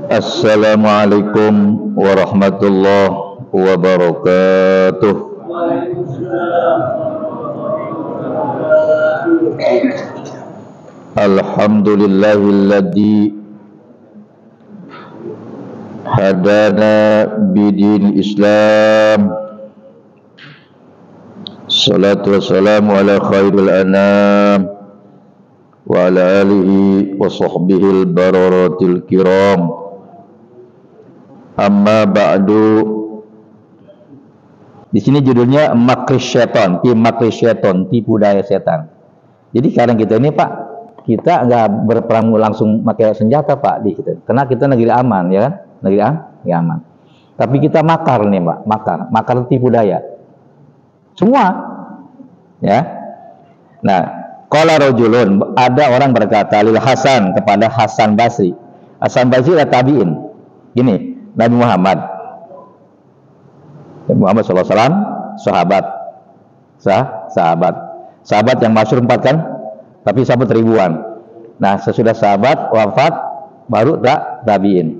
Assalamualaikum warahmatullahi wabarakatuh. Alhamdulillahilladzi hadana bidin Islam. Salatu wassalamu ala khairil anam wa ala alihi wa sahbihi al-bararatil kiram. Amma ba'du. Di sini judulnya makri syaitan, tipu daya setan. Jadi sekarang kita ini Pak, kita nggak berperang langsung pakai senjata Pak di kita. Karena kita negeri aman, ya kan? Negeri aman. Tapi kita makar nih Pak, makar tipu daya. Semua, ya. Nah, qala rajulun, ada orang berkata lil Hasan kepada Hasan Basri. Hasan Basri adalah tabi'in. Gini, Nabi Muhammad SAW, sahabat yang masyhur 4 kan, tapi sahabat ribuan. Nah, sesudah sahabat wafat baru tabi'in.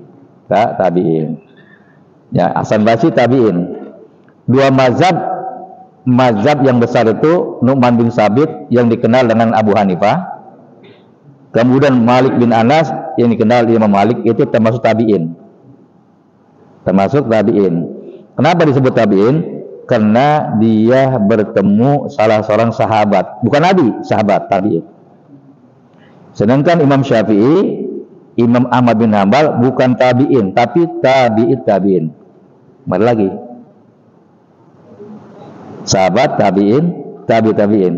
Ya, Hasan Basri tabi'in. Dua mazhab yang besar itu Nu'man bin Sabit yang dikenal dengan Abu Hanifah. Kemudian Malik bin Anas yang dikenal Imam Malik, itu termasuk tabi'in. Kenapa disebut tabi'in? Karena dia bertemu salah seorang sahabat, bukan nabi, sahabat, tabi'in. Sedangkan Imam Syafi'i, Imam Ahmad bin Hanbal bukan tabi'in, tapi tabi'in. Mari lagi. Sahabat, tabi'in.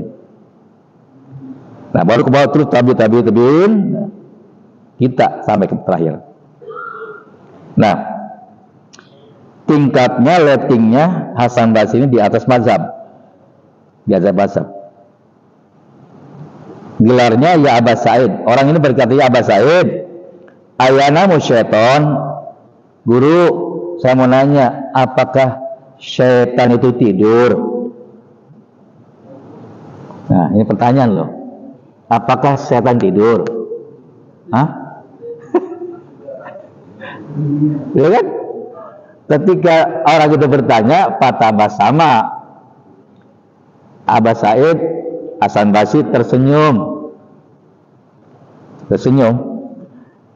Nah, baru ke bawah terus tabi'in. Kita sampai ke terakhir. Nah, tingkatnya, ratingnya Hasan Basri ini di atas mazhab. Gelarnya ya Aba Sa'id. Orang ini berkata, ya Aba Sa'id, ayana musyaiton. Guru, saya mau nanya, apakah syaitan itu tidur? Nah, ini pertanyaan loh. Apakah syaitan tidur? Hah? Ya kan? Ketika orang itu bertanya, patah sama Aba Sa'id, Hasan Basri tersenyum.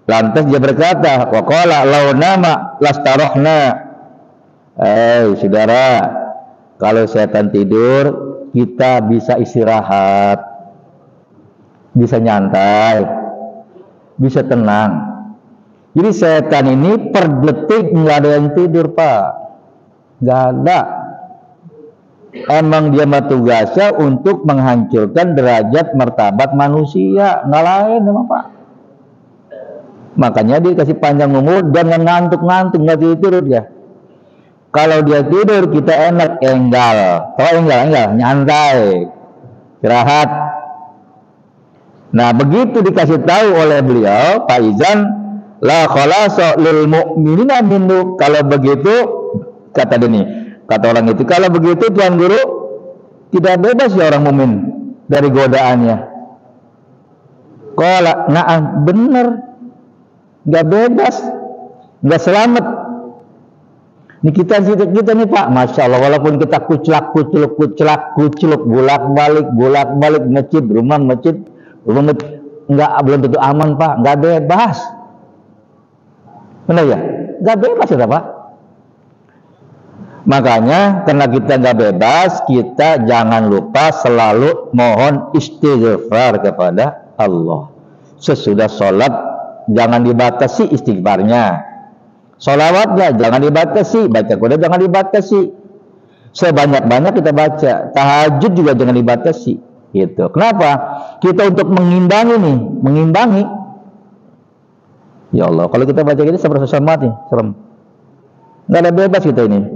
Lantas dia berkata, wa qala law nama lastarohna. Saudara, kalau setan tidur, kita bisa istirahat, bisa nyantai, bisa tenang. Jadi setan ini per detik nggak ada yang tidur Pak, nggak ada. Emang dia tugasnya untuk menghancurkan derajat martabat manusia, nggak lain emang Pak. Makanya dia kasih panjang umur dan ngantuk nggak tidur dia. Kalau dia tidur kita enak, enggal, nyantai, istirahat. Nah, begitu dikasih tahu oleh beliau, Pak Izan, la khalasa lil mu'minina minhu. Kalau begitu, kata orang itu, kalau begitu Tuan Guru, tidak bebas ya orang mukmin dari godaannya. Qala na'am, benar, nggak bebas, nggak selamat. Ini kita nih Pak, masya Allah, walaupun kita kucelak, bolak-balik masjid, rumah masjid, nggak, belum tentu aman Pak, nggak bebas. Benar ya? Nggak bebas ya Pak. Makanya karena kita nggak bebas, kita jangan lupa selalu mohon istighfar kepada Allah. Sesudah sholat jangan dibatasi istighfarnya. Sholawatnya jangan dibatasi, baca Quran jangan dibatasi. Sebanyak-banyak kita baca. Tahajud juga jangan dibatasi. Gitu. Kenapa? Kita untuk mengimbangi. Ya Allah, kalau kita baca ini seperti mati, serem. Nggak ada bebas kita ini.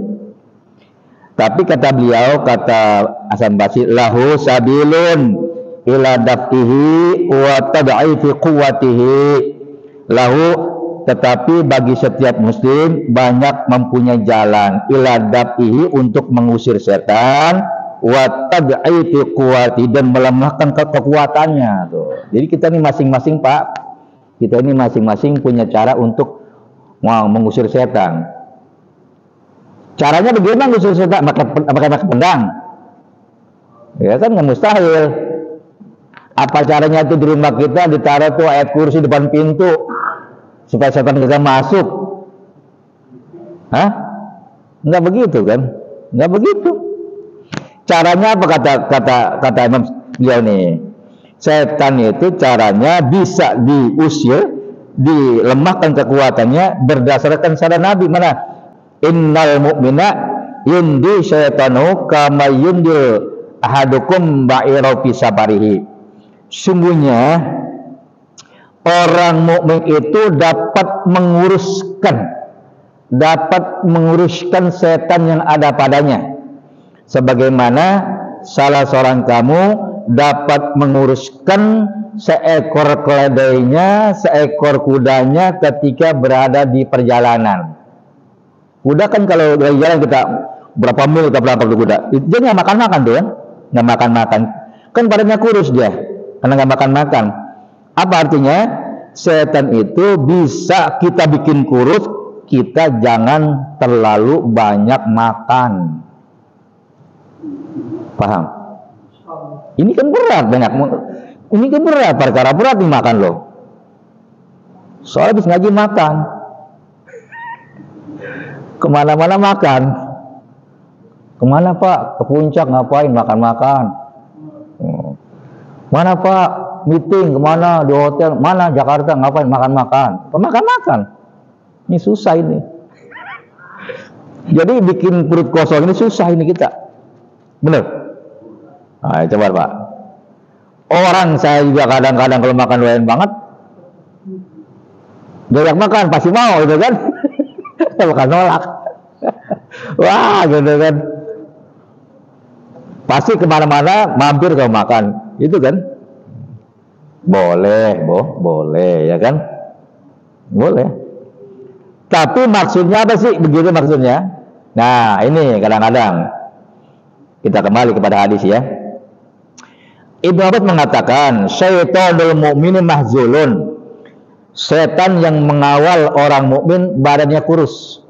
Tapi kata beliau, kata Hasan Basri, lahu sabilun ila daf'ihi wa tad'ifi quwwatihi. Lahu, tetapi bagi setiap muslim banyak mempunyai jalan ila daf'ihi, untuk mengusir setan, wa tad'ifi quwwati, dan melemahkan kekuatannya tuh. Jadi kita ini masing-masing Pak, kita ini masing-masing punya cara untuk mau mengusir setan. Caranya bagaimana mengusir setan? Pakai pedang. Ya kan nggak mustahil. Apa caranya itu di rumah kita ditaruh tuh ayat kursi depan pintu supaya setan bisa masuk? Hah? Nggak begitu kan? Nggak begitu. Caranya apa kata Imam beliau nih? Setan itu caranya bisa diusir, dilemahkan kekuatannya berdasarkan sabda Nabi mana? Innal mu'mina yundi syaitanu kama yundil ahadukum ba'ira fi safarihi. Sungguhnya orang mukmin itu dapat menguruskan setan yang ada padanya, sebagaimana salah seorang kamu dapat menguruskan seekor keledainya, seekor kudanya ketika berada di perjalanan. Kuda kan kalau lagi jalan kita berapa mil kita berapa kuda, dia nggak makan tuh kan, nggak makan kan badannya kurus dia karena nggak makan. Apa artinya? Setan itu bisa kita bikin kurus, kita jangan terlalu banyak makan. Paham? Ini kan berat banyak. Ini kan berat, perkara berat dimakan loh. Soalnya habis ngaji makan, kemana-mana makan. Kemana Pak? Ke puncak ngapain? Makan. Mana Pak? Meeting kemana? Di hotel. Mana? Jakarta ngapain? Makan. Makan. Ini susah ini. Jadi bikin perut kosong ini susah ini kita. Bener? Nah, coba Pak. Orang saya juga kadang-kadang kalau makan doyan banget, doyan makan pasti mau gitu kan? Bukan nolak. Wah gitu kan. Pasti kemana-mana mampir kalau makan, itu kan? Boleh ya kan? Boleh. Tapi maksudnya apa sih? Begitu maksudnya. Nah ini kadang-kadang kita kembali kepada hadis ya. Ibnu Abbas mengatakan, syaitonul mu'mini mahzulun. Setan yang mengawal orang mukmin badannya kurus.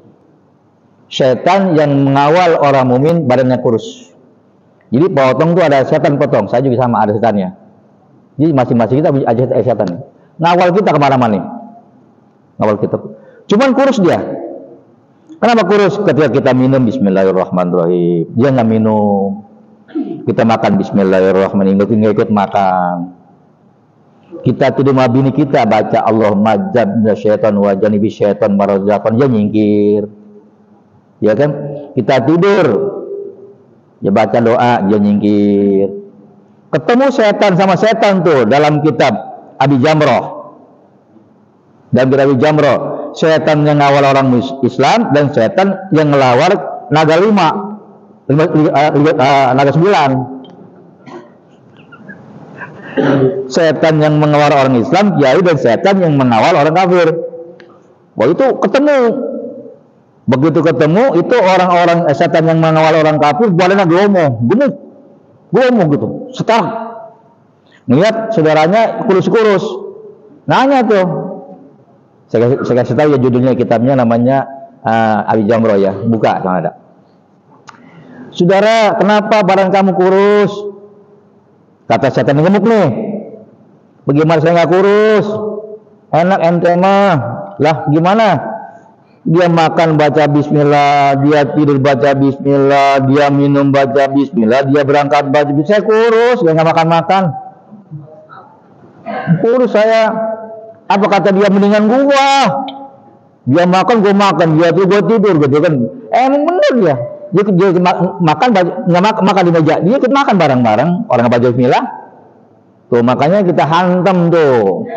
Setan yang mengawal orang mukmin badannya kurus. Jadi potong tuh ada setan potong. Saya juga sama ada setannya. Jadi masing-masing kita ada setan. Ngawal kita kemana-mana nih. Ngawal kita. Cuman kurus dia. Kenapa kurus? Ketika kita minum Bismillahirrahmanirrahim, dia nggak minum. Kita makan Bismillahirrahmanirrahim, nggak ikut makan. Kita tidur sama bini kita baca Allahumma jannibna syaitan wa jannibi syaitan marazaqan, dia nyingkir. Ya kan? Kita tidur, dia baca doa, dia nyingkir. Ketemu setan sama setan tuh dalam kitab Abi Jamroh. Dan Abi Jamroh, setan yang ngawal orang Islam dan setan yang ngelawar naga naga 9. Setan yang mengawal orang Islam, kiai, dan setan yang mengawal orang kafir. Wah itu ketemu. Begitu ketemu, itu orang-orang setan yang mengawal orang kafir, badannya gemuk gitu, sekarang ngeliat saudaranya kurus-kurus, nanya tuh, saya kasih tahu ya judulnya kitabnya namanya Abi Jamroh ya, buka sama ada. Saudara, kenapa badan kamu kurus? Kata setan yang gemuk nih, bagaimana saya nggak kurus? Enak ente mah, lah gimana? Dia makan baca bismillah, dia tidur baca bismillah, dia minum baca bismillah, dia berangkat baca bismillah. Saya kurus, dia nggak makan. Kurus saya. Apa kata dia mendingan gua? Dia makan, gua makan, dia tidur, gua tidur gitu kan. Emang bener ya. Dia makan, nggak makan di meja, dia ikut makan bareng-bareng. Orang baca bismillah. Tuh makanya kita hantam tuh,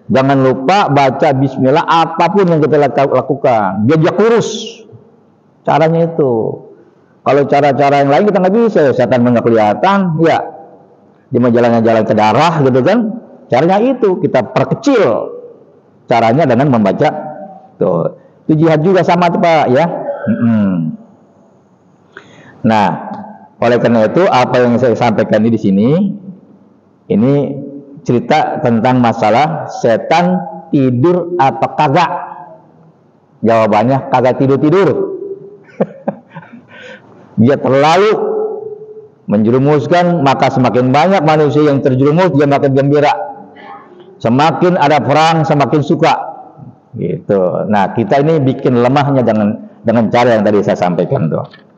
Jangan lupa baca bismillah apapun yang kita lakukan. Dia kurus. Caranya itu. Kalau cara-cara yang lain kita nggak bisa. Setan nggak kelihatan, ya. Dia mau jalan ke darah gitu kan. Caranya itu kita perkecil. Caranya dengan membaca. Tuh. Itu jihad juga sama tuh Pak ya. Nah, oleh karena itu apa yang saya sampaikan di sini ini cerita tentang masalah setan tidur apa kagak? Jawabannya kagak tidur-tidur. Dia terlalu menjerumuskan, maka semakin banyak manusia yang terjerumus, dia makin gembira. Semakin ada perang, semakin suka. Gitu. Nah, kita ini bikin lemahnya dengan cara yang tadi saya sampaikan tuh.